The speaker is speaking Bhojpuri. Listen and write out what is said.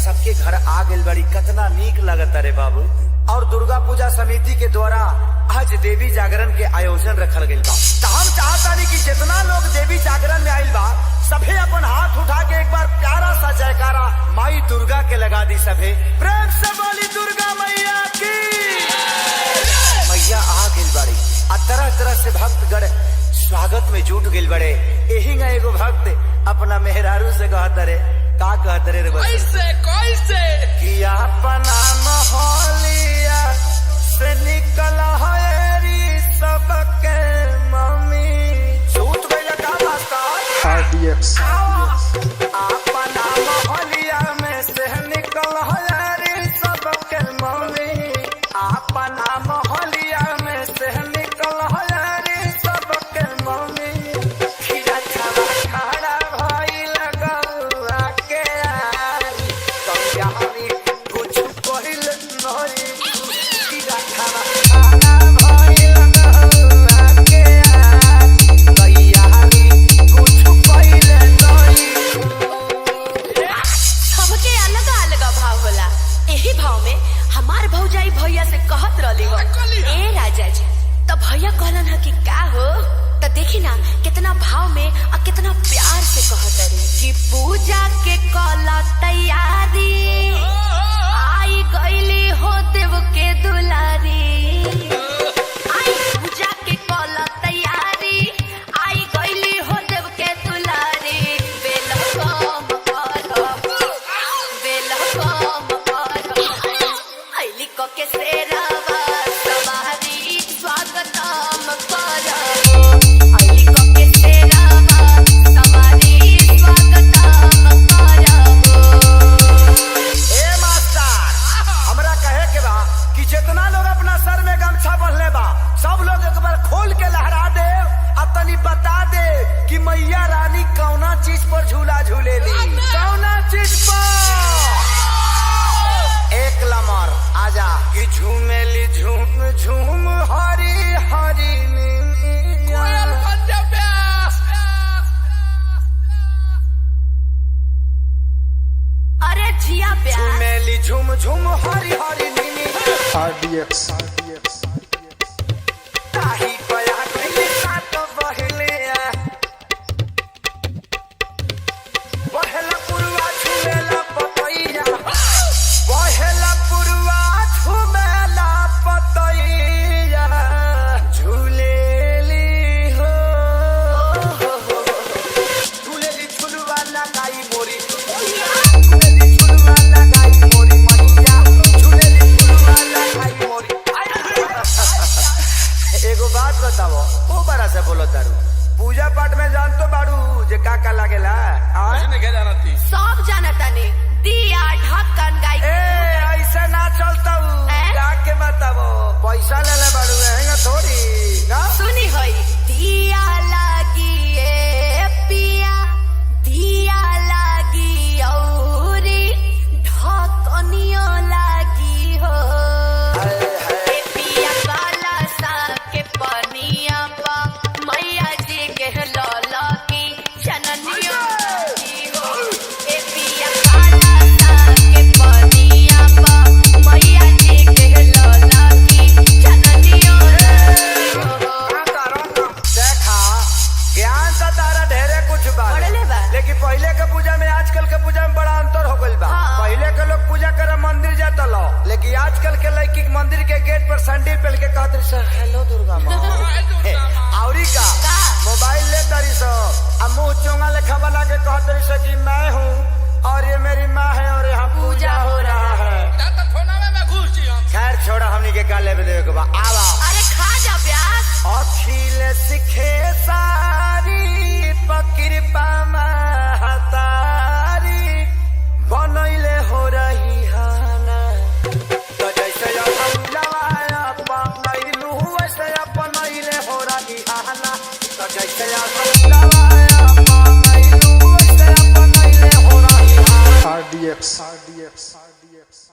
सबके घर आ गइल बड़ी, कितना नीक लगता रे बाबू। और दुर्गा पूजा समिति के द्वारा आज देवी जागरण के आयोजन रखल गइल बा। तो हम चाहतानी कि जितना लोग देवी जागरण में आइल बा सभे अपन हाथ उठा के एक बार प्यारा सा जयकारा माई दुर्गा के लगा दी। सभे प्रेम से बोली दुर्गा मैया की। मैया आ गइल बड़ी आ तरह तरह से भक्तगण स्वागत में जुट गइल बड़े। यही ना एगो भक्त अपना मेहरारू से कहता रे, का कहता रे कैसे कैसे कि अपना मोहलिया से निकल हरी सबके मम्मी छूट गइल का मास्टर RDX अपना मोहलिया में से निकल हरी सबके मम्मी, अपना मोहलिया में से निकल हरी सबके मम्मी। खीरा खावा खड़ा भइल गौआ के आरी, कहियारी कुछ कहिल नहीं। खीरा खावा खड़ा भइल गौआ के आरी, कहियारी कुछ कहिल नहीं। सबके अलग अलग भाव होला। यही भाव में हमार भौजाई भैया से कहत रहली हो, ए राजा जी तो भैया कहलन है कि का हो। तो देखी ना कितना भाव में और कितना प्यार से कहत रही कि पूजा के कला तैयारी आई गईली हो देव के दुलारी। आई पूजा के कला तैयारी आई गईली हो देव के दुलारी। वेलकम करो वेलकम करो आईली को के सेरावा सवारी स्वागतम करो। आईली को के सेरावा सवारी स्वागतम करो। ए मास्टर, हमरा कहे के बा कि जितना लोग अपना सर में गमछा बंधले बा सब लोग एक बार खोल के लहरा दे और तनी बता दे कि मैया रानी कौना चीज पर झूला झूलेली, कौना चीज पर। एक लमर आजा कि झूमेली झूम झूम हरी हरी नीनिया। कोयल पंजाब अरे जिया प्यार झूमेली झूम झूम हरी हरी नीनिया। RDX ताही पया गइली सात बहलिया, बहेला पुरवा झूमेला पतैया, बहेला पुरवा झूमेला पतैया। झूलेली हो झूलेली झुलवा लगाई मोरी, झूलेली झुलवा लगाई मोरी मैया, झूलेली झुलवा लगाई मोरी। एगो बात बताओ, वो बड़ा से बोलो तारू पूजा पाठ में जान तो बाड़ू जे का लागेला। नहीं क्या जाना थी सब जानता ने दिया ढक्कन गाई। ए ऐसे ना चलता जाके बताओ, पैसा ले ले बाड़ू है थोड़ी ना। सुनी होई दिया लागी ए पिया दिया लागी औरी ढकनियो लागी हो। ए पिया काला सा के पनिया पा मैया जी के लौला की जननियो लागी हो। ए पिया काला सा के पनिया पा मैया जी के लौला की जननियो लागी हो। देखा ज्ञान तो तारा ढेरे कुछ बा, पढ़ले बा। लेकिन पहले के पूजा में आजकल के पूजा में बड़ा अंतर हो गइल बा। हाँ। पहले के लोग पूजा करे मंदिर जाता लो, लेकिन आजकल के लड़की मंदिर के गेट पर सैंडल पहन के कहते सर हेलो दुर्गा माँ। औरी का मोबाइल ले तारी सो आ मुंह चोंगा लेखा बना के कहते सो कि मैं हूँ और ये मेरी माँ है और यहाँ पूजा हो रहा है। तो फोनावे में घुस जी हम खैर छोड़ा, हमनी के का लेवे देवे के बा। आवा अरे खा जा प्यास। अखिल सिखे सारी पकृपा महतारी बनैले हो रही हाना। तो जैसे अपनैलू वैसे अपनैले हो रही हाना। तो जैसे अपनैलू वैसे अपनैले हो रही हाना। RDX